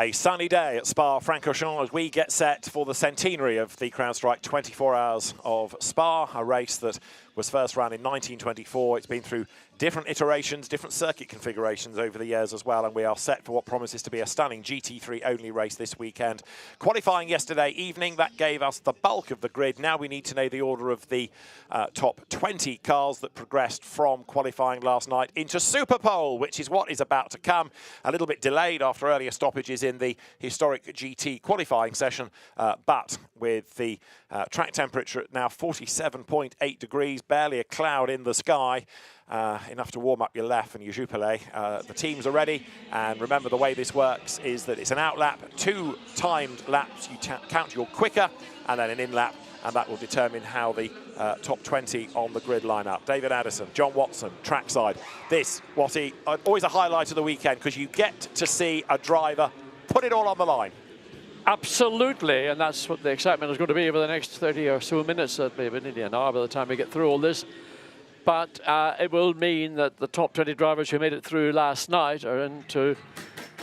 A sunny day at Spa-Francorchamps as we get set for the centenary of the CrowdStrike 24 Hours of Spa, a race that was first run in 1924. It's been through different iterations, different circuit configurations over the years as well, and we are set for what promises to be a stunning GT3 only race this weekend. Qualifying yesterday evening, that gave us the bulk of the grid. Now we need to know the order of the top 20 cars that progressed from qualifying last night into Superpole, which is what is about to come. A little bit delayed after earlier stoppages in the historic GT qualifying session, but with the track temperature at now 47.8 degrees, barely a cloud in the sky, enough to warm up your left and your jupiler. The teams are ready, and remember the way this works is that it's an out lap, 2 timed laps. You count your quicker and then an in lap, and that will determine how the top 20 on the grid line up. David Addison, John Watson, trackside. This, Watty, always a highlight of the weekend because you get to see a driver put it all on the line. Absolutely, and that's what the excitement is going to be over the next 30 or so minutes, maybe nearly an hour by the time we get through all this. But it will mean that the top 20 drivers who made it through last night are into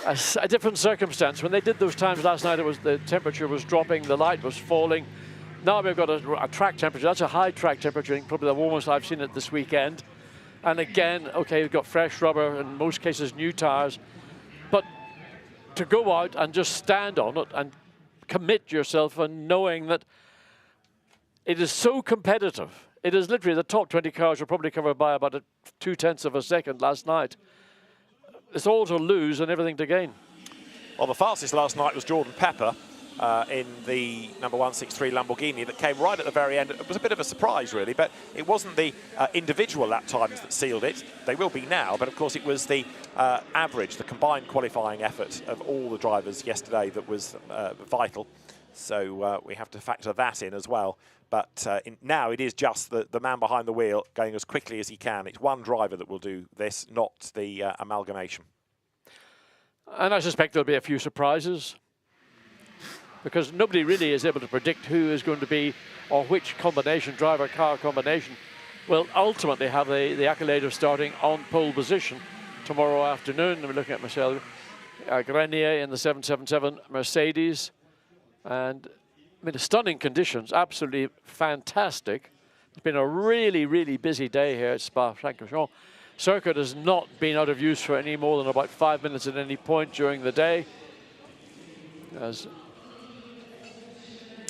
a different circumstance. When they did those times last night, the temperature was dropping, the light was falling. Now we've got a track temperature. That's a high track temperature, probably the warmest I've seen it this weekend. And again, okay, we've got fresh rubber, in most cases new tyres. But to go out and just stand on it and commit yourself and knowing that it is so competitive. It is literally the top 20 cars were probably covered by about 0.2 of a second last night. It's all to lose and everything to gain. Well, the fastest last night was Jordan Pepper in the number 163 Lamborghini that came right at the very end. It was a bit of a surprise, really, but it wasn't the individual lap times that sealed it. They will be now, but of course it was the average, the combined qualifying effort of all the drivers yesterday that was vital. So we have to factor that in as well. But now it is just the man behind the wheel going as quickly as he can. It's one driver that will do this, not the amalgamation. And I suspect there'll be a few surprises, because nobody really is able to predict who is going to be, or which combination, driver-car combination, will ultimately have the accolade of starting on pole position tomorrow afternoon. We're looking at Michel Grenier in the 777 Mercedes. And I mean, stunning conditions, absolutely fantastic. It's been a really, really busy day here at Spa-Francorchamps. Circuit has not been out of use for any more than about 5 minutes at any point during the day.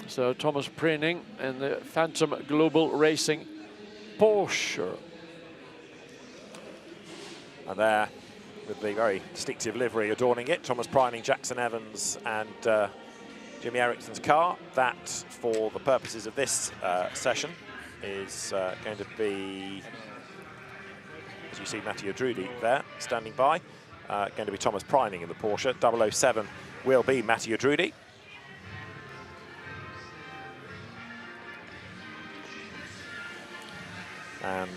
So Thomas Preening in the Phantom Global Racing Porsche. And there, with the very distinctive livery adorning it, Thomas Preening, Jackson Evans and Jimmy Ericsson's car. That, for the purposes of this session, is going to be, as you see, Mattia Drudi there, standing by. Going to be Thomas Preening in the Porsche. 007 will be Mattia Drudi. And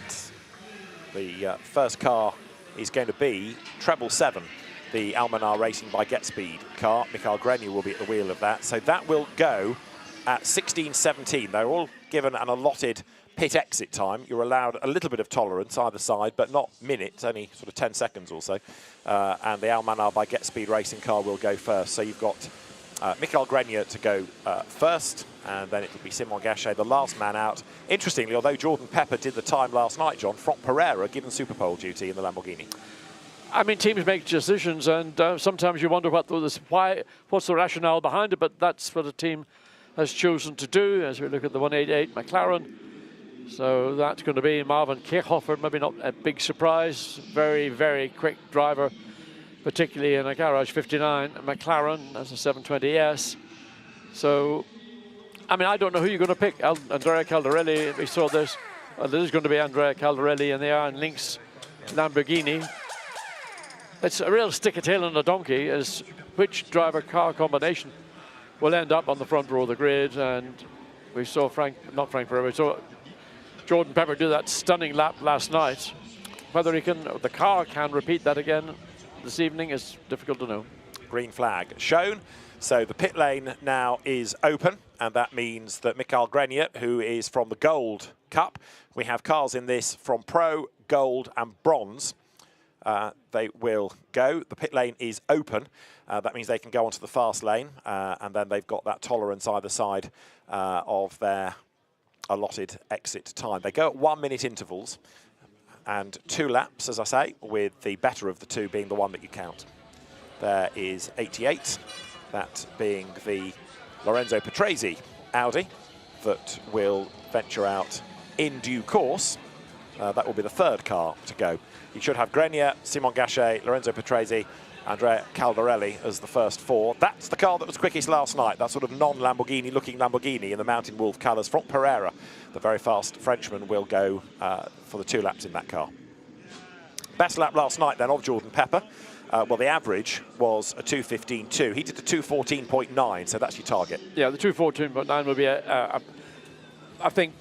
the first car is going to be 777. The Almanar Racing by GetSpeed car. Michael Grenier will be at the wheel of that. So that will go at 16:17. They're all given an allotted pit exit time. You're allowed a little bit of tolerance either side, but not minutes, only sort of 10 seconds or so. And the Almanar by GetSpeed Racing car will go first. So you've got Michael Grenier to go first, and then it will be Simon Gachet, the last man out. Interestingly, although Jordan Pepper did the time last night, John, Franck Pereira given Superpole duty in the Lamborghini. I mean, teams make decisions, and sometimes you wonder what's the rationale behind it, but that's what the team has chosen to do as we look at the 188 McLaren. So that's going to be Marvin Kirchhofer, maybe not a big surprise. Very, very quick driver, particularly in a Garage 59 McLaren as a 720S. So, I mean, I don't know who you're going to pick. Andrea Caldarelli, we saw this. This is going to be Andrea Caldarelli in the Iron Lynx Lamborghini. It's a real stick a tail on a donkey as which driver-car combination will end up on the front row of the grid. And we saw we saw Jordan Pepper do that stunning lap last night. Whether the car can repeat that again this evening is difficult to know. Green flag shown. So the pit lane now is open, and that means that Michael Grenier, who is from the Gold Cup, we have cars in this from Pro, Gold and Bronze. they will go. The pit lane is open. That means they can go onto the fast lane, and then they've got that tolerance either side of their allotted exit time. They go at 1 minute intervals and 2 laps, as I say, with the better of the two being the one that you count. There is 88, that being the Lorenzo Petresi Audi that will venture out in due course. That will be the 3rd car to go. You should have Grenier, Simon Gachet, Lorenzo Petresi, Andrea Caldarelli as the first 4. That's the car that was quickest last night, that sort of non-Lamborghini looking Lamborghini in the Mountain Wolf colours from Pereira. The very fast Frenchman will go for the 2 laps in that car. Best lap last night then of Jordan Pepper. Well, the average was a 2:15.2. He did the 2:14.9, so that's your target. Yeah, the 2:14.9 will be, I think,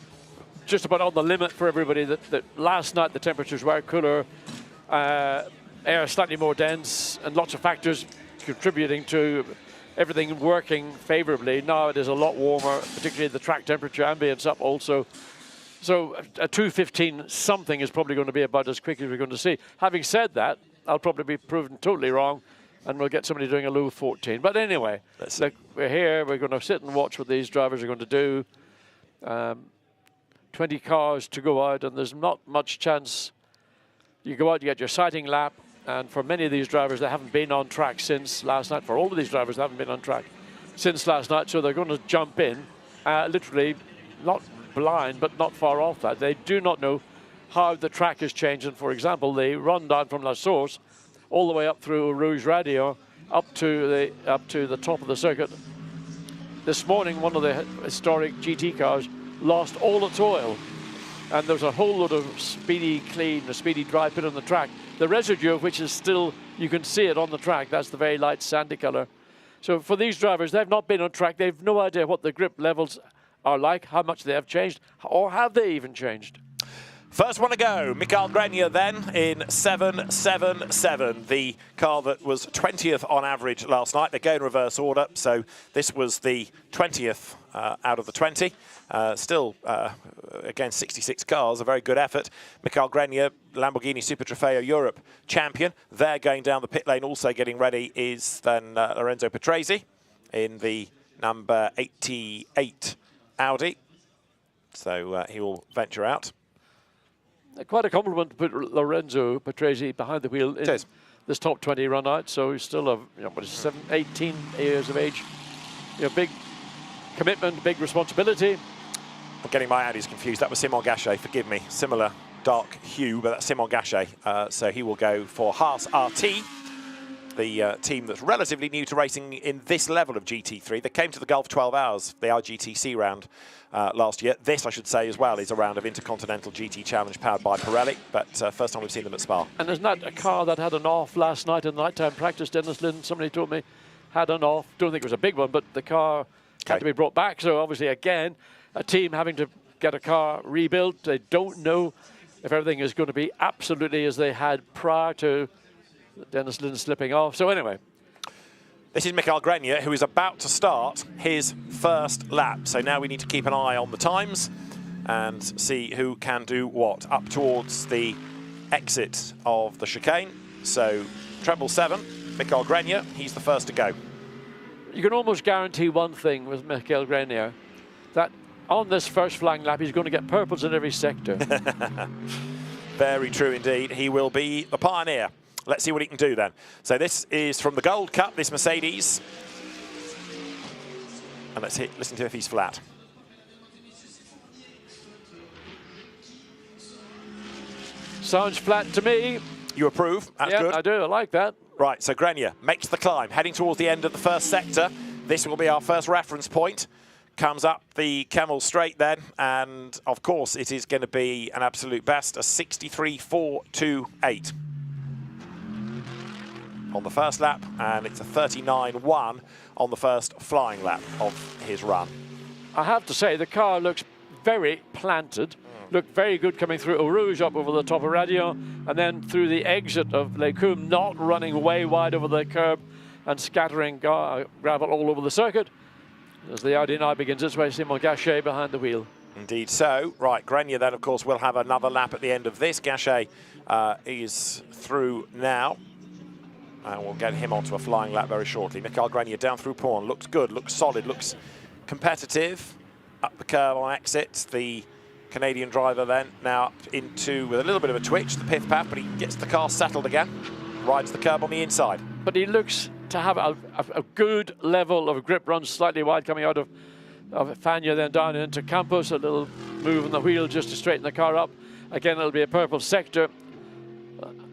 just about on the limit for everybody. That last night the temperatures were cooler, air slightly more dense, and lots of factors contributing to everything working favourably. Now it is a lot warmer, particularly the track temperature, ambience up also. So a 2:15 something is probably going to be about as quick as we're going to see. Having said that, I'll probably be proven totally wrong, and we'll get somebody doing a low 14. But anyway, look, we're here. We're going to sit and watch what these drivers are going to do. 20 cars to go out, and there's not much chance. You go out, you get your sighting lap, and for many of these drivers, they haven't been on track since last night. For all of these drivers, they haven't been on track since last night, so they're going to jump in, literally not blind, but not far off that. They do not know how the track is changing. For example, they run down from La Source all the way up through Rouge Radio up to the top of the circuit. This morning, one of the historic GT cars lost all its oil, and there's a whole lot of speedy clean, a speedy dry pit on the track. The residue of which is still, you can see it on the track. That's the very light sandy color. So for these drivers, they've not been on track. They've no idea what the grip levels are like, how much they have changed, or have they even changed. First one to go, Mikael Grenier then in 777, the car that was 20th on average last night. They go in reverse order, so this was the 20th out of the 20. Still, again, 66 cars, a very good effort. Mikael Grenier, Lamborghini Super Trofeo Europe champion. They're going down the pit lane, also getting ready is then Lorenzo Petresi in the number 88 Audi. So he will venture out. Quite a compliment to put Lorenzo Petresi behind the wheel in this top 20 run out. So he's still, what is it, 18 years of age. Big commitment, big responsibility. I'm getting my Audis confused. That was Simon Gachet, forgive me. Similar dark hue, but that's Simon Gachet. So he will go for Haas RT, the team that's relatively new to racing in this level of GT3. They came to the Gulf 12 Hours, the IGTC round last year. This, I should say, as well, is a round of Intercontinental GT Challenge powered by Pirelli, but first time we've seen them at Spa. And isn't that a car that had an off last night in the nighttime practice? Dennis Lynn, somebody told me, had an off. Don't think it was a big one, but the car had to be brought back. So obviously, again, a team having to get a car rebuilt. They don't know if everything is going to be absolutely as they had prior to Dennis Lynn slipping off. So anyway. This is Mikael Grenier, who is about to start his first lap. So now we need to keep an eye on the times and see who can do what up towards the exit of the chicane. So treble 7, Mikael Grenier, he's the first to go. You can almost guarantee one thing with Mikael Grenier, that on this first flying lap, he's going to get purples in every sector. Very true indeed. He will be the pioneer. Let's see what he can do then. So this is from the Gold Cup, this Mercedes. And let's listen to if he's flat. Sounds flat to me. You approve? That's good. Yeah, I do. I like that. Right, so Grenier makes the climb, heading towards the end of the first sector. This will be our first reference point. Comes up the Kemmel Straight then, and of course it is going to be an absolute best, a 63.428 on the first lap, and it's a 39.1 on the first flying lap of his run. I have to say, the car looks very planted, looked very good coming through Eau Rouge up over the top of Radio, and then through the exit of Les Combes, not running way wide over the curb and scattering gravel all over the circuit. As the Audi now begins its way, Simon Gachet behind the wheel. Indeed so. Right, Grenier then, of course, will have another lap at the end of this. Gachet is through now. And we'll get him onto a flying lap very shortly. Mikael Grenier down through Porn. Looks good, looks solid, looks competitive. Up the curve on exit. The Canadian driver then now into, with a little bit of a twitch, the pith path, but he gets the car settled again. Rides the curb on the inside. But he looks to have a good level of grip, runs slightly wide coming out of Fania, then down into Campos. A little move on the wheel just to straighten the car up. Again, it'll be a purple sector.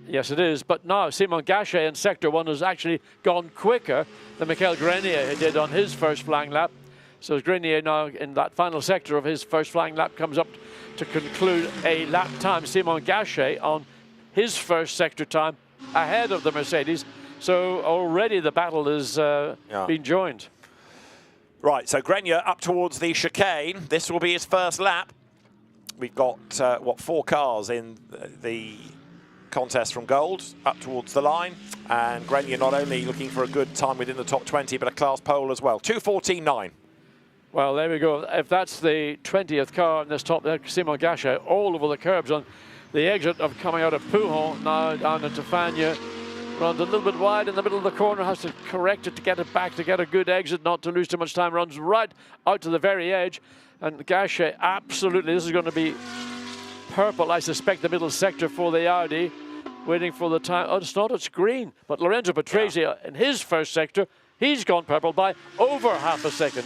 Yes, it is. But now Simon Gachet in Sector 1 has actually gone quicker than Mikael Grenier did on his first flying lap. So Grenier now in that final sector of his first flying lap comes up to conclude a lap time. Simon Gachet on his first sector time ahead of the Mercedes. So already the battle is been joined. Right, so Grenier up towards the chicane. This will be his first lap. We've got, what, 4 cars in the contest from gold up towards the line, and Grenier not only looking for a good time within the top 20 but a class pole as well. 2:14.9. Well, there we go. If that's the 20th car in this top there, Simon Gachet all over the curbs on the exit of coming out of Pouhon, now down into Fania. Runs a little bit wide in the middle of the corner, has to correct it to get it back, to get a good exit, not to lose too much time. Runs right out to the very edge, and Gachet absolutely, this is going to be purple, I suspect, the middle sector for the Audi. Waiting for the time. Oh, it's not, it's green. But Lorenzo Patrese in his first sector, he's gone purple by over half a second.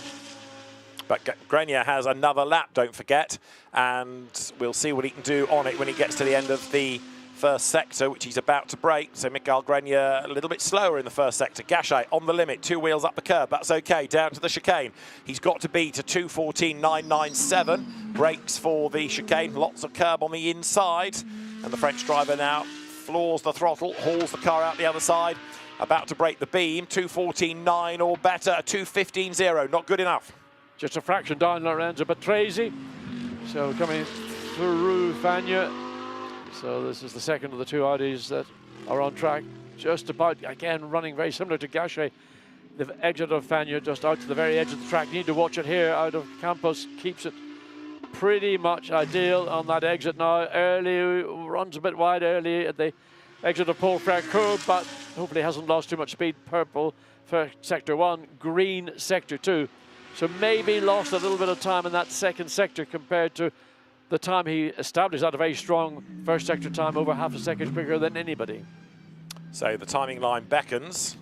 But Grenier has another lap, don't forget, and we'll see what he can do on it when he gets to the end of the first sector, which he's about to break. So Mikael Grenier a little bit slower in the first sector. Gachet on the limit, 2 wheels up the curb. That's okay, down to the chicane. He's got to be to 2:14.997. Brakes for the chicane, lots of curb on the inside. And the French driver now floors the throttle, hauls the car out the other side, about to break the beam. 2:14.9 or better, 2:15.0, not good enough. Just a fraction down Lorenzo Patrese. So coming through Fania. So this is the second of the 2 Audis that are on track. Just about, again, running very similar to Gachet. The exit of Fania just out to the very edge of the track. Need to watch it here out of Campos. Keeps it pretty much ideal on that exit now. Early, runs a bit wide early at the exit of Paul Francoeur, but hopefully hasn't lost too much speed. Purple for Sector 1, green Sector 2. So maybe lost a little bit of time in that second sector compared to the time he established. That a very strong first sector time, over half a second quicker than anybody. So the timing line beckons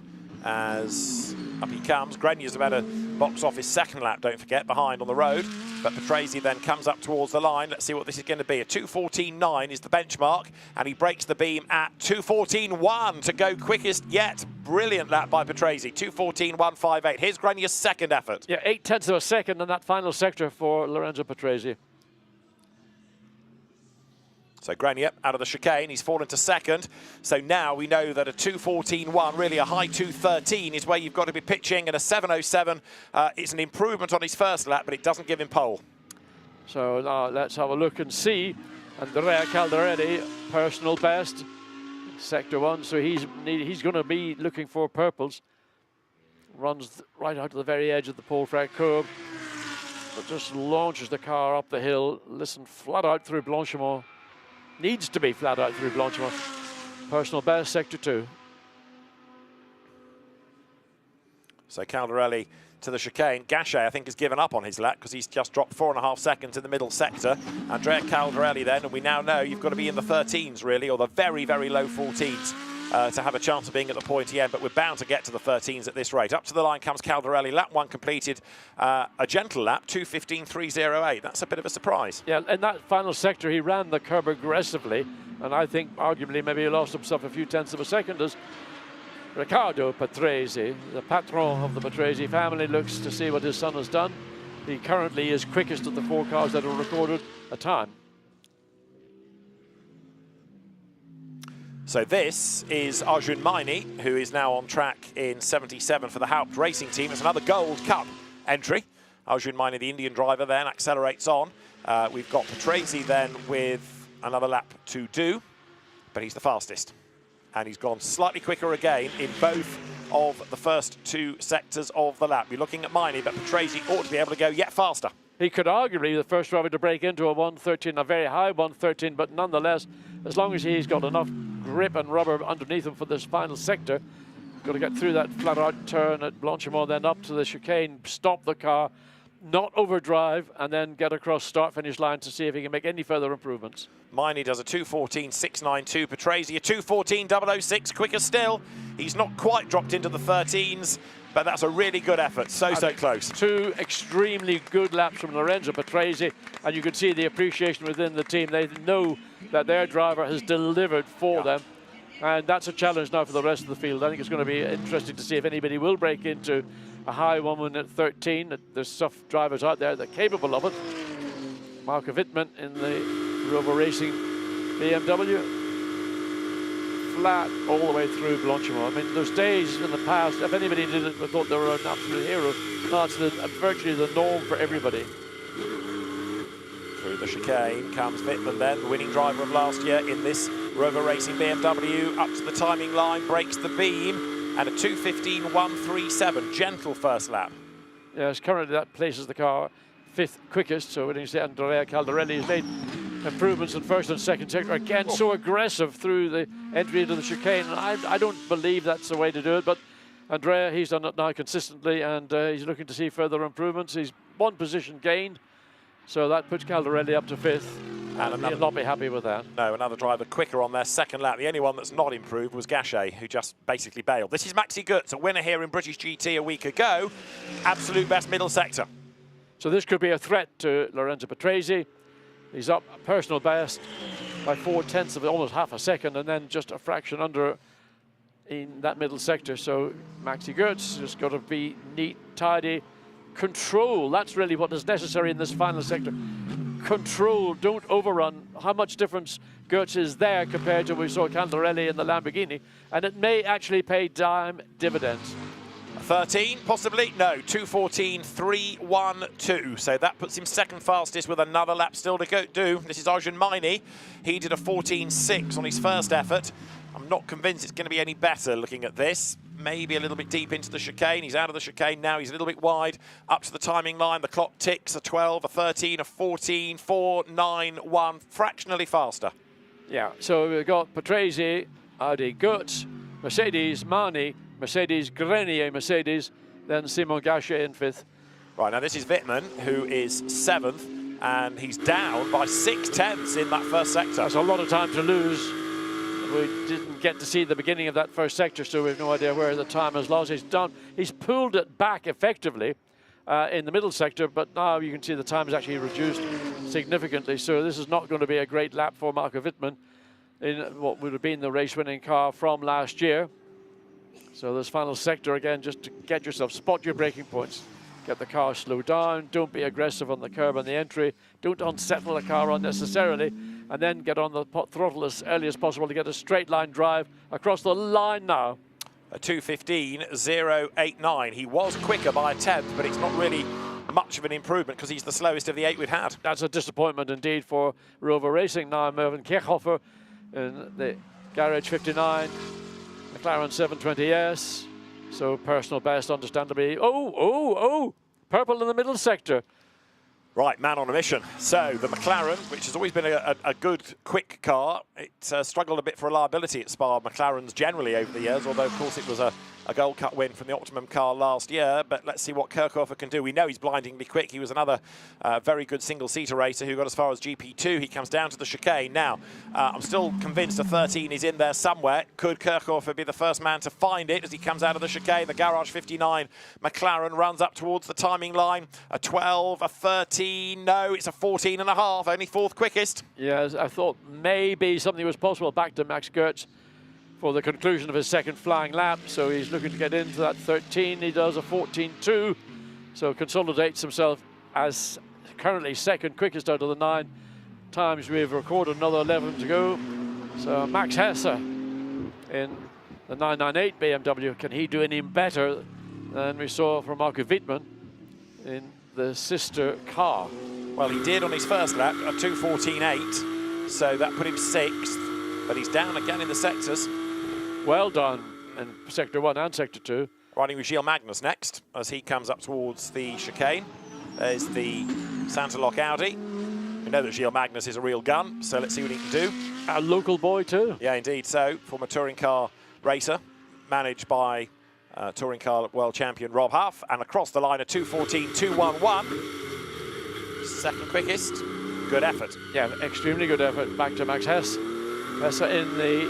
as up he comes. Grenier's about to box off his second lap, don't forget, behind on the road. But Patrese then comes up towards the line. Let's see what this is going to be. A 2:14.9 is the benchmark, and he breaks the beam at 2:14.1 to go quickest yet. Brilliant lap by Patrese, 2:14.158. Here's Grenier's second effort. Yeah, 0.8 of a second in that final sector for Lorenzo Patrese. So Grenier out of the chicane, he's fallen to second. So now we know that a 2:14.1, really a high 2:13 is where you've got to be pitching, and a 7:07 is an improvement on his first lap, but it doesn't give him pole. So now let's have a look and see. Andrea Caldarelli, personal best, Sector 1, so he's going to be looking for purples. Runs right out to the very edge of the Paul Francoeur, but just launches the car up the hill. Listen, flat out through Blanchimont. Needs to be flat out through Blanchimont. Personal best, Sector 2. So Caldarelli to the chicane. Gachet, I think, has given up on his lap because he's just dropped 4.5 seconds in the middle sector. Andrea Caldarelli then, and we now know you've got to be in the 13s, really, or the very, very low 14s to have a chance of being at the pointy end, but we're bound to get to the 13s at this rate. Up to the line comes Caldarelli. Lap 1 completed, a gentle lap, 2:15.308. That's a bit of a surprise. Yeah, in that final sector, he ran the curb aggressively, and I think arguably maybe he lost himself a few tenths of a second as Riccardo Patrese, the patron of the Patrese family, looks to see what his son has done. He currently is quickest of the 4 cars that are recorded a time. So this is Arjun Maini, who is now on track in 77 for the Haupt Racing Team. It's another Gold Cup entry. Arjun Maini, the Indian driver, then accelerates on. We've got Patrese then with another lap to do, but he's the fastest. And he's gone slightly quicker again in both of the first 2 sectors of the lap. You're looking at Maini, but Patrese ought to be able to go yet faster. he could arguably be the first driver to break into a 113, a very high 113, but nonetheless, as long as he's got enough grip and rubber underneath him for this final sector, got to get through that flat out turn at Blanchimont, then up to the chicane, stop the car, not overdrive, and then get across start-finish line to see if he can make any further improvements. Miney does a 2:14.692. Petresi a 2:14.006, quicker still. He's not quite dropped into the 13s, but that's a really good effort. So close. Two extremely good laps from Lorenzo Petresi, and you can see the appreciation within the team. They know that their driver has delivered for them, and that's a challenge now for the rest of the field. I think it's going to be interesting to see if anybody will break into a high 1 at 13. There's tough drivers out there that are capable of it. Marco Wittmann in the Rover Racing BMW. Flat all the way through Blanchimont. I mean, there's days in the past, if anybody did it, we thought they were an absolute hero. Now it's virtually the norm for everybody. Through the chicane comes Wittmann then, the winning driver of last year in this Rover Racing BMW, up to the timing line, breaks the beam, and a 2:15.137, gentle first lap. Yes, currently that places the car 5th quickest, so when you say Andrea Caldarelli has made improvements in first and second sector, again so aggressive through the entry into the chicane, and I don't believe that's the way to do it, but Andrea, he's done it now consistently, and he's looking to see further improvements. He's 1 position gained, so that puts Caldarelli up to 5th, and he'll not be happy with that. No, another driver quicker on their second lap. The only one that's not improved was Gachet, who just basically bailed. This is Maxi Goetz, a winner here in British GT a week ago. Absolute best middle sector. So this could be a threat to Lorenzo Petresi. He's up a personal best by 4/10 of almost half a second, and then just a fraction under in that middle sector. So Maxi Goetz has got to be neat, tidy, control. That's really what is necessary in this final sector. Control, don't overrun. How much difference Goetz is there compared to what we saw Caldarelli in the Lamborghini, and it may actually pay dividends. 13, possibly? No, 2:14.312. So that puts him second fastest with another lap still to go do. This is Arjun Maini. He did a 14.6 on his first effort. I'm not convinced it's going to be any better looking at this. Maybe a little bit deep into the chicane. He's out of the chicane now. He's a little bit wide. Up to the timing line. The clock ticks. A 12, a 13, a 14, 4, 9, 1. Fractionally faster. Yeah, so we've got Petresi, Audi Goetz, Mercedes, Mani, Mercedes, Grenier, Mercedes, then Simon Gachet in 5th. Right, now this is Wittmann, who is 7th, and he's down by 6/10 in that first sector. That's a lot of time to lose. We didn't get to see the beginning of that first sector, so we have no idea where the time has lost. He's pulled it back effectively in the middle sector, but now you can see the time is actually reduced significantly. So this is not going to be a great lap for Marco Wittmann in what would have been the race-winning car from last year. So this final sector, again, just to get yourself, spot your braking points. Get the car slowed down, don't be aggressive on the curb on the entry, don't unsettle the car unnecessarily, and then get on the throttle as early as possible to get a straight line drive across the line now. A 2:15.089. He was quicker by a 10th, but it's not really much of an improvement because he's the slowest of the 8 we've had. That's a disappointment indeed for Rover Racing. Now Mervyn Kirchhofer in the Garage 59. McLaren 720S, so personal best, understandably. Oh, purple in the middle sector. Right, man on a mission. So the McLaren, which has always been a good, quick car, it struggled a bit for reliability at Spa. McLaren's generally over the years, although of course it was a Gold Cup win from the Optimum car last year. But let's see what Kirchhofer can do. We know he's blindingly quick. He was another very good single-seater racer who got as far as GP2. He comes down to the chicane. Now, I'm still convinced a 13 is in there somewhere. Could Kirchhofer be the first man to find it as he comes out of the chicane? The Garage 59 McLaren runs up towards the timing line. A 12, a 13. No, it's a 14 and a half. Only 4th quickest. Yes, I thought maybe something was possible. Back to Max Goetz for the conclusion of his second flying lap. So he's looking to get into that 13. He does a 14.2. So consolidates himself as currently second quickest out of the 9 times we've recorded. Another 11 to go. So Max Hesse in the 998 BMW. Can he do any better than we saw from Marco Wittmann in the sister car? Well, he did on his first lap, a 2:14.8. So that put him 6th. But he's down again in the sectors. Well done in Sector 1 and Sector 2. Riding with Gilles Magnus next, as he comes up towards the chicane. There's the Santa-Lock Audi. We know that Gilles Magnus is a real gun, so let's see what he can do. A local boy too. Yeah, indeed. So, former touring car racer, managed by touring car world champion Rob Huff, and across the line a 2:14.211. Second quickest. Good effort. Yeah, extremely good effort. Back to Max Hess. Hess in the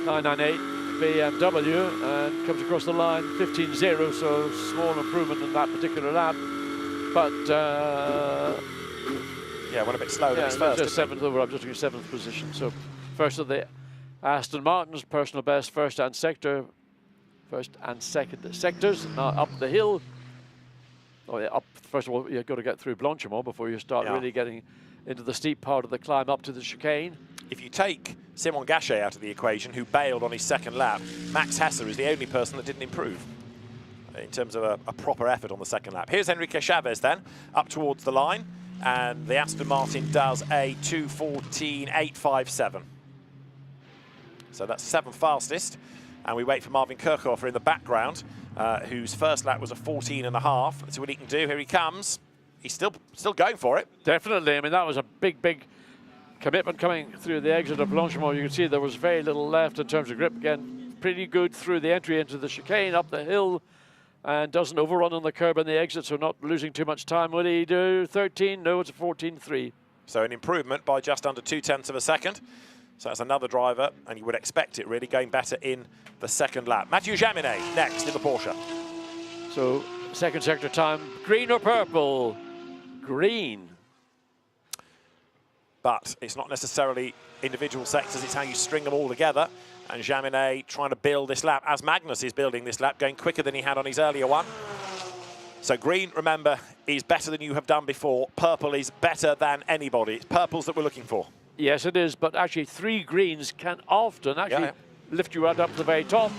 998 BMW and comes across the line 15.0, so small improvement in that particular lap. But yeah, went a bit slow than his first. Just seventh over. I'm just looking at seventh position. So first of the Aston Martins, personal best, first and second sectors. Now up the hill. Oh, yeah, up. First of all, you've got to get through Blanchimont before you start really getting into the steep part of the climb up to the chicane. If you take Simon Gachet out of the equation, who bailed on his second lap, Max Hesser is the only person that didn't improve in terms of a proper effort on the second lap. Here's Enrique Chavez then, up towards the line, and the Aston Martin does a 2:14.857. So that's seventh fastest, and we wait for Marvin Kirchhofer in the background, whose first lap was a 14.5. Let's see what he can do. Here he comes. He's still going for it. Definitely. I mean, that was a big commitment coming through the exit of Blanchimont. You can see there was very little left in terms of grip. Again, pretty good through the entry into the chicane, up the hill, and doesn't overrun on the curb and the exit, so not losing too much time. Will he do 13? No, it's a 14.3. So an improvement by just under 0.2 of a second. So that's another driver, and you would expect it really going better in the second lap. Mathieu Jaminet next in the Porsche. So second sector time, green or purple? Green. But it's not necessarily individual sectors, it's how you string them all together. And Jaminet trying to build this lap, as Magnus is building this lap, going quicker than he had on his earlier one. So green, remember, is better than you have done before. Purple is better than anybody. It's purples that we're looking for. Yes, it is, but actually 3 greens can often actually lift you right up to the very top.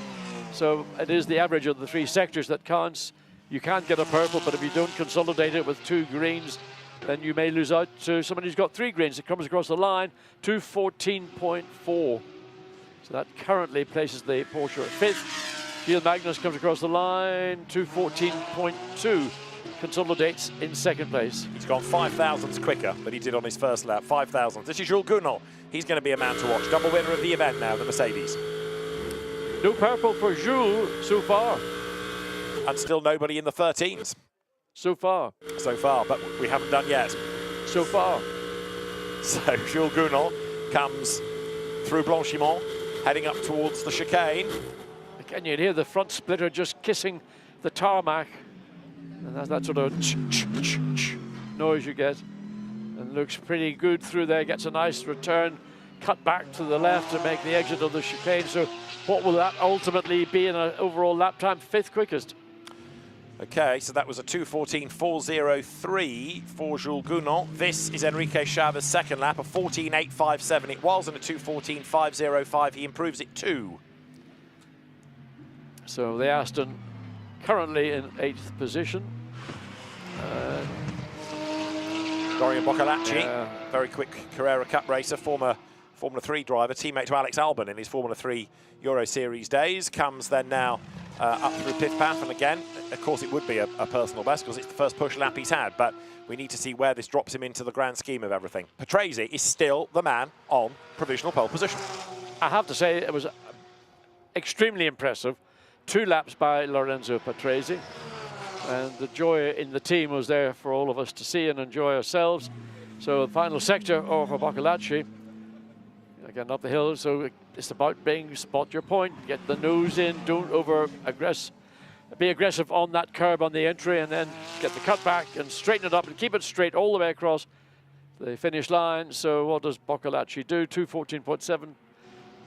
So it is the average of the 3 sectors that counts. You can get a purple, but if you don't consolidate it with 2 greens, then you may lose out to somebody who's got 3 greens. It comes across the line, 2:14.4. So that currently places the Porsche at 5th. Gilles Magnus comes across the line, 2:14.2. Consolidates in 2nd place. He's gone 5 thousandths quicker than he did on his first lap. 5 thousandths. This is Jules Gounod. He's going to be a man to watch. Double winner of the event now, the Mercedes. No purple for Jules so far. And still nobody in the 13s. So far. So far, but we haven't done yet. So far. So Jules Gounod comes through Blanchimont, heading up towards the chicane. Again, you'd hear the front splitter just kissing the tarmac. And that's that sort of noise you get. And looks pretty good through there, gets a nice return, cut back to the left to make the exit of the chicane. So what will that ultimately be in an overall lap time? 5th quickest. Okay, so that was a 2:14.403 for Jules Gounod. This is Enrique Chavez's second lap, a 14.857 it was, and a 2:14.505. He improves it 2. So the Aston currently in 8th position. Dorian Boccolacci, very quick Carrera Cup racer, former Formula 3 driver, teammate to Alex Albon in his Formula 3 Euro Series days, comes then now up through Pif Paf, and again, of course it would be a personal best because it's the first push lap he's had, but we need to see where this drops him into the grand scheme of everything. Patrese is still the man on provisional pole position. I have to say it was extremely impressive. 2 laps by Lorenzo Patrese, and the joy in the team was there for all of us to see and enjoy ourselves. So the final sector for Boccolacci, again up the hill, so it's about being spot your point, get the nose in, don't be aggressive on that curb on the entry, and then get the cut back and straighten it up and keep it straight all the way across the finish line. So what does Boccolacci do? 2:14.7,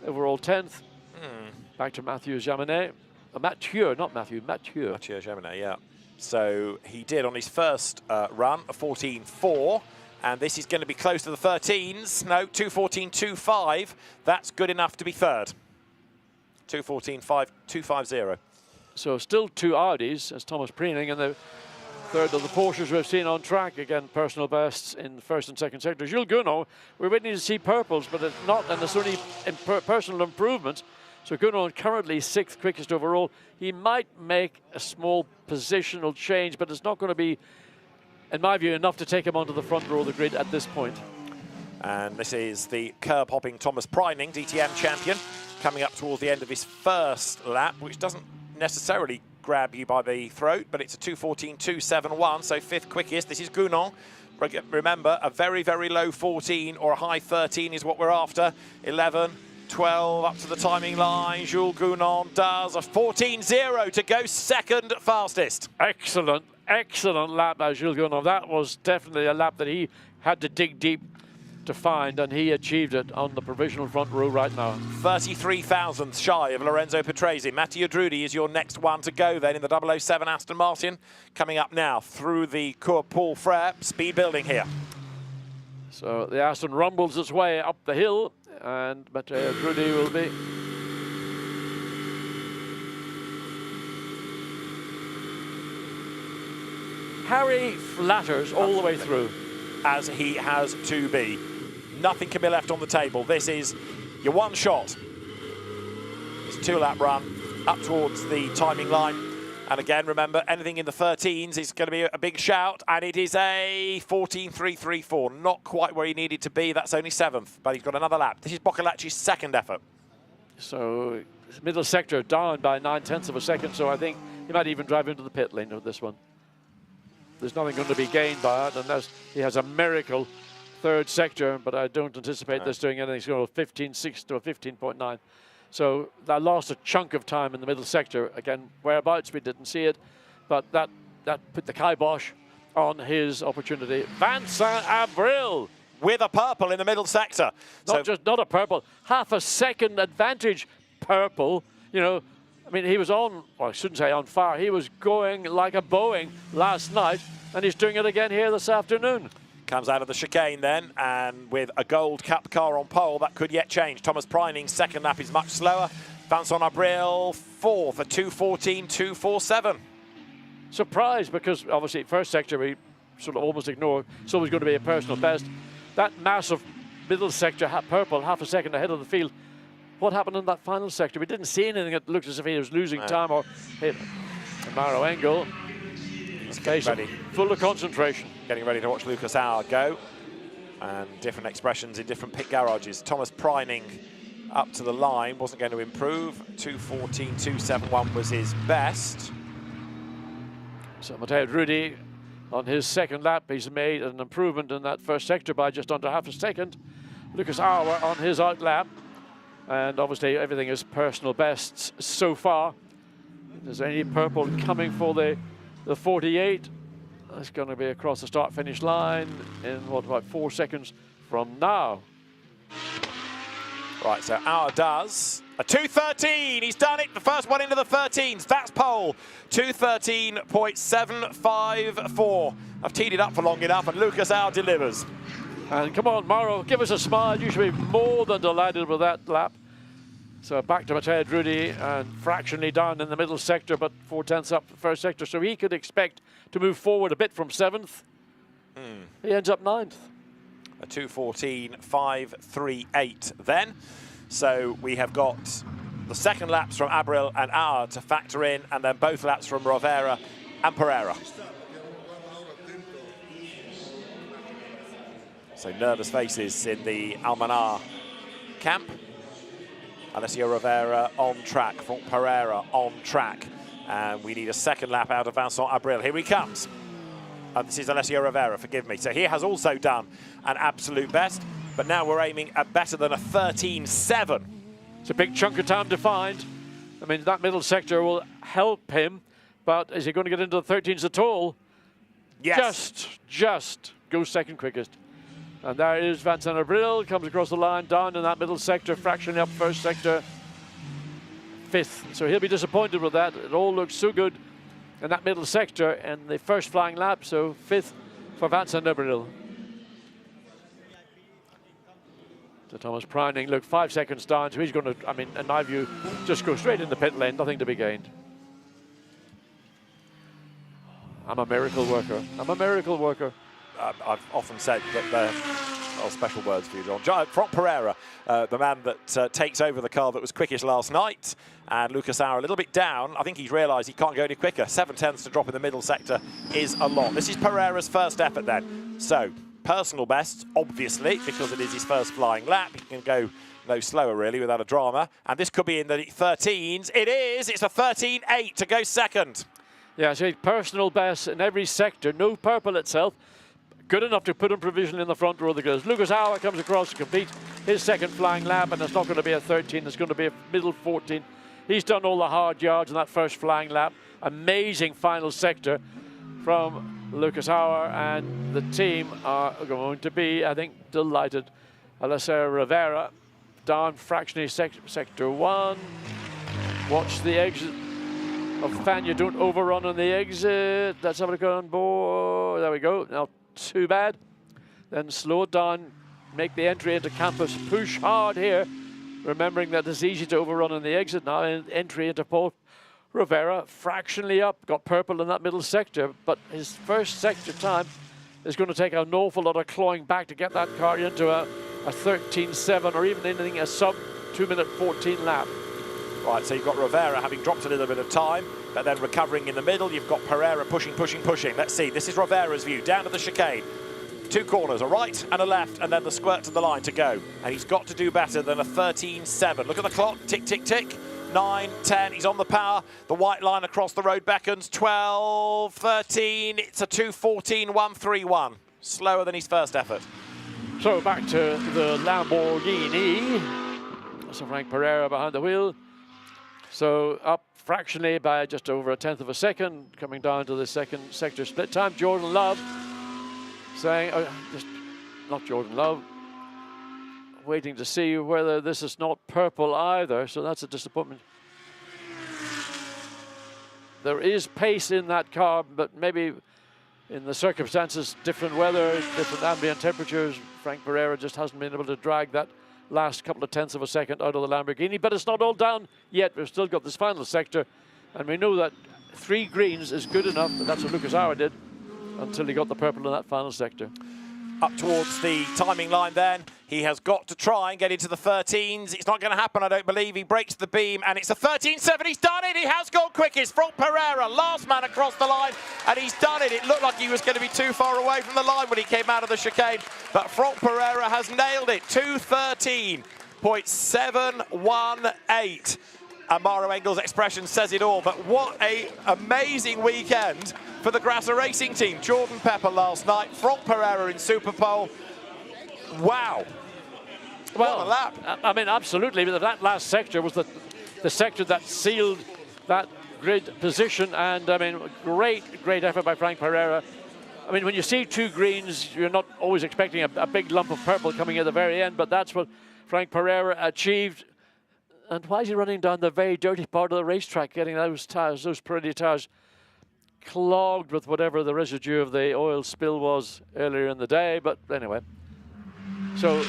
overall 10th. Back to Mathieu Jaminet. Mathieu Jaminet, yeah. So he did on his first run a 14.4, and this is going to be close to the 13s. No, 2:14.25. That's good enough to be 3rd. 2:14.250. So still 2 Audis as Thomas Preening, and the 3rd of the Porsches we've seen on track. Again, personal bests in the 1st and 2nd sector. Jules Gounod, we're waiting to see purples, but it's not, and it's only personal improvements. So Gounod currently 6th quickest overall. He might make a small positional change, but it's not going to be in my view, enough to take him onto the front row of the grid at this point. And this is the curb-hopping Thomas Preining, DTM champion, coming up towards the end of his first lap, which doesn't necessarily grab you by the throat, but it's a 2:14.271, so 5th quickest. This is Gounon. Remember, a very, very low 14 or a high 13 is what we're after. 11, 12, up to the timing line. Jules Gounon does a 14.0 to go second fastest. Excellent, excellent lap by Jules Gounon. That was definitely a lap that he had to dig deep to find, and he achieved it on the provisional front row right now. 33 thousandths shy of Lorenzo Petresi. Mattia Drudi is your next one to go then in the 007 Aston Martin. Coming up now through the Superpole Frère. Speed building here. So the Aston rumbles its way up the hill, and Mattia Drudi will be Harry flatters all the way through, as he has to be. Nothing can be left on the table. This is your one shot. It's a 2-lap run up towards the timing line. And again, remember, anything in the 13s is going to be a big shout. And it is a 14.334. Not quite where he needed to be. That's only 7th, but he's got another lap. This is Boccolacci's second effort. So middle sector down by 9/10 of a second. So I think he might even drive into the pit lane with this one. There's nothing going to be gained by it unless he has a miracle third sector, but I don't anticipate this doing anything. It's going to 15.6 to a 15.9. So that lost a chunk of time in the middle sector. Again, whereabouts, we didn't see it, but that put the kibosh on his opportunity. Vincent Abril with a purple in the middle sector. Not a purple, half a second advantage purple. You know, I mean, he was on, well, I shouldn't say on fire, he was going like a Boeing last night, and he's doing it again here this afternoon. Comes out of the chicane then, and with a gold cup car on pole, that could yet change. Thomas Preining's second lap is much slower. Vincent Abril, 4th, a 2:14.247. Surprised, because obviously first sector we sort of almost ignore. It's always going to be a personal best. That massive middle sector, purple, half a second ahead of the field. What happened in that final sector? We didn't see anything that looked as if he was losing time or hit a narrow angle. He's getting ready. Full of concentration. Getting ready to watch Lucas Auer go. And different expressions in different pit garages. Thomas Preining up to the line, wasn't going to improve. 2:14.271 was his best. So Mattia Drudi, on his second lap, he's made an improvement in that first sector by just under half a second. Lucas Auer on his out lap. And obviously everything is personal bests so far. If there's any purple coming for the 48, it's going to be across the start-finish line in, what, about 4 seconds from now. Right, so Auer does a 2:13. He's done it, the first one into the 13s. That's pole, 2:13.754. I've teed it up for long enough, and Lucas Auer delivers. And come on, Mauro, give us a smile. You should be more than delighted with that lap. So back to Mattia Drudi, and fractionally down in the middle sector, but 4/10 up the first sector. So he could expect to move forward a bit from 7th. He ends up 9th. A 2:14.538 then. So we have got the second laps from Abril and Auer to factor in, and then both laps from Rovera and Pereira. So nervous faces in the Almanar camp. Alessio Rovera on track, Franck Pereira on track. And we need a second lap out of Vincent Abril. Here he comes. This is Alessio Rovera, forgive me. So he has also done an absolute best, but now we're aiming at better than a 13.7. It's a big chunk of time to find. I mean, that middle sector will help him, but is he going to get into the 13s at all? Yes. Just goes second quickest. And there is Vincent Abril, comes across the line, down in that middle sector, fractionally up first sector, 5th. So he'll be disappointed with that. It all looks so good in that middle sector in the first flying lap, so 5th for Vincent Abril. So Thomas Preining, look, 5 seconds down, so he's going to, I mean, in my view, just go straight in the pit lane, nothing to be gained. I'm a miracle worker. I'm a miracle worker. I've often said that special words for you, John. Franck Pereira, the man that takes over the car that was quickest last night, and Lucas Auer a little bit down. I think he's realised he can't go any quicker. 7/10 to drop in the middle sector is a lot. This is Pereira's first effort then. So, personal best, obviously, because it is his first flying lap. He can go no slower, really, without a drama. And this could be in the 13s. It is. It's a 13.8 to go second. Yeah, so personal best in every sector. No purple itself. Good enough to put in provision in the front row of the girls. Lucas Auer comes across to complete his second flying lap, and it's not going to be a 13. It's going to be a middle 14. He's done all the hard yards in that first flying lap. Amazing final sector from Lucas Auer, and the team are going to be, I think, delighted. Alessandro Rivera down fractionally sector 1. Watch the exit of Fania. Don't overrun on the exit. Let's have a look on board. There we go. Not too bad. Then slow it down. Make the entry into campus. Push hard here. Remembering that it's easy to overrun on the exit now. Entry into Paul Rivera. Fractionally up. Got purple in that middle sector. But his first sector time is going to take an awful lot of clawing back to get that car into a 13.7 or even anything a sub 2-minute 14 lap. Right, so you've got Rivera having dropped a little bit of time, but then recovering in the middle. You've got Pereira pushing. Let's see, this is Rivera's view, down to the chicane. 2 corners, a right and a left, and then the squirt to the line to go. And he's got to do better than a 13.7. Look at the clock, tick, tick, tick. 9, 10, he's on the power. The white line across the road beckons. 12, 13, it's a 2.14, 1.31. Slower than his first effort. So back to the Lamborghini. So Franck Pereira behind the wheel. So up fractionally by just over 1/10 of a second, coming down to the second sector split time. Jordan Love saying, not Jordan Love, waiting to see whether this is not purple either, so that's a disappointment. There is pace in that car, but maybe in the circumstances, different weather, different ambient temperatures, Franck Pereira just hasn't been able to drag that last couple of tenths of a second out of the Lamborghini. But it's not all down yet. We've still got this final sector, and we know that 3 greens is good enough, and that's what Lucas Auer did until he got the purple in that final sector. Up towards the timing line then. He has got to try and get into the 13s. It's not going to happen, I don't believe. He breaks the beam, and it's a 13.7. He's done it. He has gone quickest. Franck Pereira, last man across the line, and he's done it. It looked like he was going to be too far away from the line when he came out of the chicane, but Franck Pereira has nailed it. 2:13.718. And Maro Engel's expression says it all, but what an amazing weekend for the Grasser Racing team. Jordan Pepper last night, Franck Pereira in Superpole. Wow. Well, what a lap. I mean, absolutely. That last sector was the sector that sealed that grid position, and I mean, great effort by Franck Pereira. I mean, when you see 2 greens, you're not always expecting a big lump of purple coming at the very end, but that's what Franck Pereira achieved. And why is he running down the very dirty part of the racetrack, getting those tyres, those Pirelli tyres, clogged with whatever the residue of the oil spill was earlier in the day? But anyway, so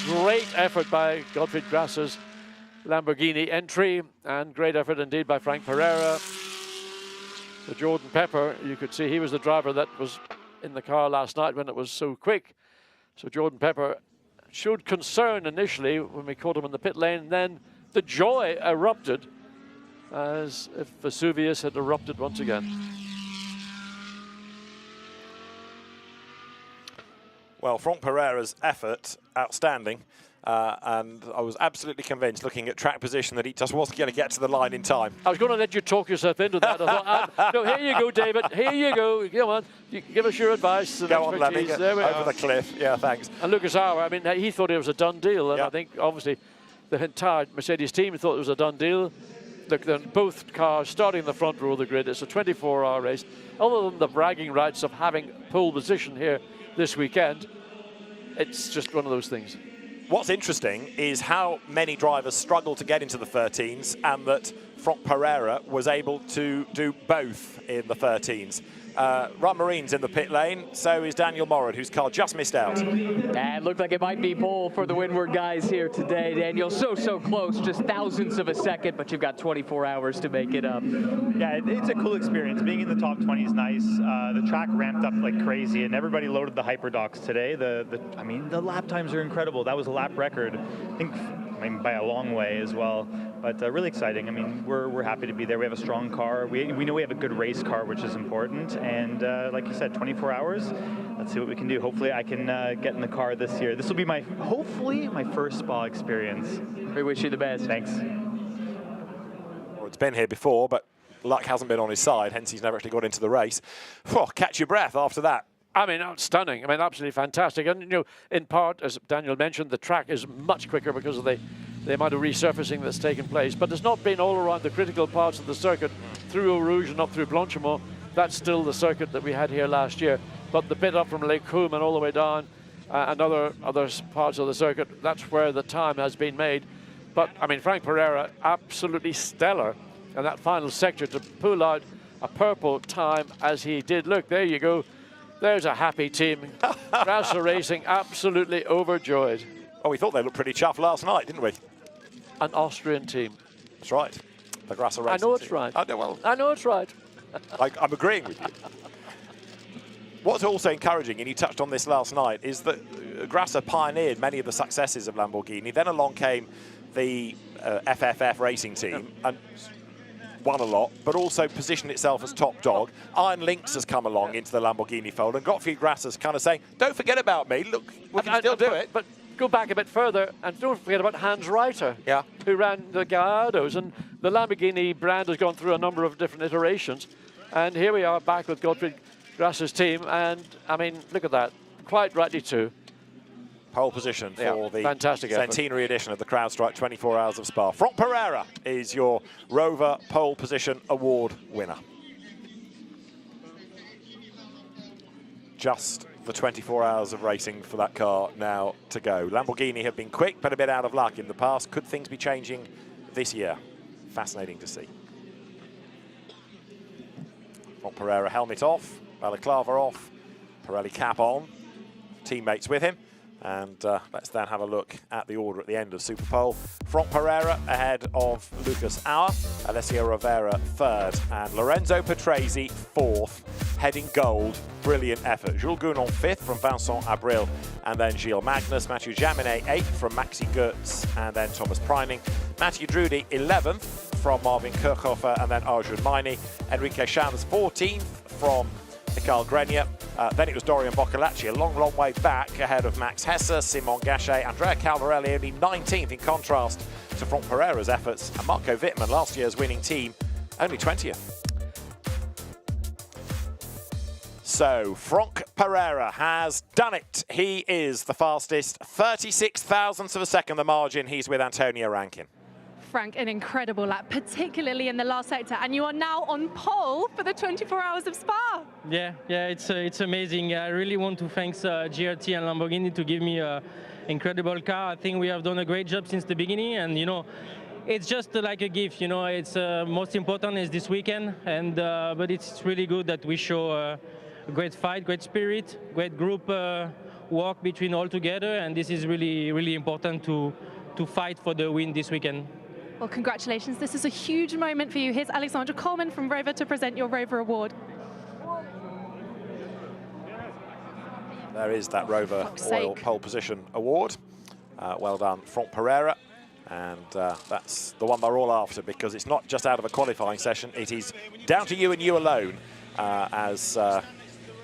great effort by Gottfried Grasser's Lamborghini entry, and great effort indeed by Franck Pereira. So Jordan Pepper, you could see he was the driver that was in the car last night when it was so quick. So Jordan Pepper showed concern initially when we caught him in the pit lane, then the joy erupted as if Vesuvius had erupted once again. Well, Franck Pereira's effort, outstanding. And I was absolutely convinced, looking at track position, that he just wasn't going to get to the line in time. I was going to let you talk yourself into that. I thought, no, here you go, David. Here you go. Come on, you give us your advice. Go on, Lenny. There we over are. the cliff. Yeah, thanks. And Lucas Auer, I mean, he thought it was a done deal. And yeah. I think, obviously, the entire Mercedes team thought it was a done deal. Look, then both cars starting in the front row of the grid. It's a 24-hour race. Other than the bragging rights of having pole position here this weekend, it's just one of those things. What's interesting is how many drivers struggle to get into the 13s, and that Franck Pereira was able to do both in the 13s. Run Marine's in the pit lane, so is Daniel Moran, whose car just missed out. And it looked like it might be pole for the Windward guys here today, Daniel. So close, just thousandths of a second, but you've got 24 hours to make it up. Yeah, it's a cool experience. Being in the top 20 is nice. The track ramped up like crazy, and everybody loaded the hyperdocks today. I mean, the lap times are incredible. That was a lap record, I mean, by a long way as well. But really exciting. I mean, we're happy to be there. We have a strong car. We know we have a good race car, which is important. And like you said, 24 hours. Let's see what we can do. Hopefully, I can get in the car this year. This will be hopefully my first Spa experience. We wish you the best. Thanks. Well, it's been here before, but luck hasn't been on his side. Hence, he's never actually got into the race. Whew, catch your breath after that. I mean, stunning. I mean, absolutely fantastic. And, you know, in part, as Daniel mentioned, the track is much quicker because of the amount of resurfacing that's taken place. But it's not been all around the critical parts of the circuit through Eau Rouge and up through Blanchimont. That's still the circuit that we had here last year. But the bit up from Lake Coombe and all the way down and other parts of the circuit, that's where the time has been made. But, I mean, Frank Pereira, absolutely stellar. And that final sector to pull out a purple time as he did. Look, there you go. There's a happy team. Grasser Racing absolutely overjoyed. Oh, we thought they looked pretty chuffed last night, didn't we? An Austrian team. That's right. The Grasser Racing I know it's team. right. Well, I know it's right. I'm agreeing with you. What's also encouraging, and you touched on this last night, is that Grasser pioneered many of the successes of Lamborghini. Then along came the FFF racing team and won a lot, but also positioned itself as top dog. Iron Lynx has come along into the Lamborghini fold, and Gottfried Grasser's kind of saying, don't forget about me, look, we can still do it. But go back a bit further, and don't forget about Hans Reiter, who ran the Gallardos, and the Lamborghini brand has gone through a number of different iterations. And here we are back with Gottfried Grasser's team, and I mean, look at that, quite rightly too. Pole position for the fantastic centenary edition of the CrowdStrike 24 Hours of Spa. Frank Pereira is your Rover Pole Position Award winner. Just the 24 hours of racing for that car now to go. Lamborghini have been quick, but a bit out of luck in the past. Could things be changing this year? Fascinating to see. Frank Pereira helmet off, balaclava off, Pirelli cap on, teammates with him. And let's then have a look at the order at the end of Superpole. Frank Pereira ahead of Lucas Auer, Alessio Rivera third, and Lorenzo Petresi fourth, heading gold. Brilliant effort. Jules Gounon fifth from Vincent Abril, and then Gilles Magnus. Mathieu Jaminet eighth from Maxi Goetz, and then Thomas Preining. Mathieu Drudy 11th from Marvin Kirchhofer, and then Arjun Maini. Enrique Shams 14th from Mikael Grenier. Then it was Dorian Boccolacci, a long way back ahead of Max Hesse, Simon Gachet, Andrea Calvarelli only 19th in contrast to Frank Pereira's efforts, and Marco Wittmann, last year's winning team, only 20th. So Frank Pereira has done it. He is the fastest, 36 thousandths of a second the margin. He's with Antonio Rankin. Frank, an incredible lap, particularly in the last sector, and you are now on pole for the 24 Hours of Spa. Yeah, it's amazing. I really want to thank GRT and Lamborghini to give me an incredible car. I think we have done a great job since the beginning, and you know, it's just like a gift. You know, it's most important is this weekend, and but it's really good that we show a great fight, great spirit, great group work between all together, and this is really important to fight for the win this weekend. Well, congratulations. This is a huge moment for you. Here's Alexander Coleman from Rover to present your Rover Award. There is that Rover Oil Pole Position Award. Well done, Frank Pereira. And that's the one they're all after, because it's not just out of a qualifying session. It is down to you and you alone, as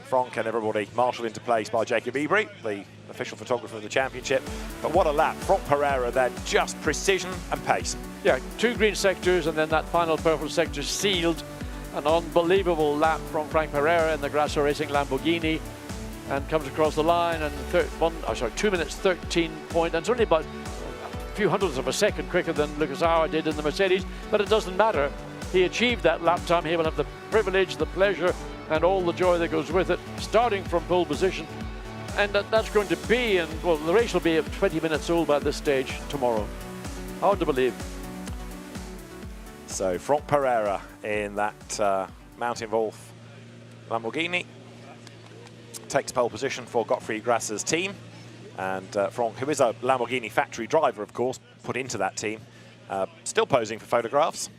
Frank and everybody marshalled into place by Jacob Ebery, the official photographer of the championship. But what a lap. Frank Pereira then, just precision and pace. Yeah, 2 green sectors and then that final purple sector sealed. An unbelievable lap from Frank Pereira in the Grasser Racing Lamborghini, and comes across the line and 2 minutes 13 point, and it's only about a few hundredths of a second quicker than Lucas Auer did in the Mercedes, but it doesn't matter. He achieved that lap time. He will have the privilege, the pleasure, and all the joy that goes with it, starting from pole position. And that's going to be, and well, the race will be 20 minutes old by this stage tomorrow. Hard to believe. So Frank Pereira in that Mountain Wolf Lamborghini takes pole position for Gottfried Grasser's team. And Franck, who is a Lamborghini factory driver, of course, put into that team, still posing for photographs.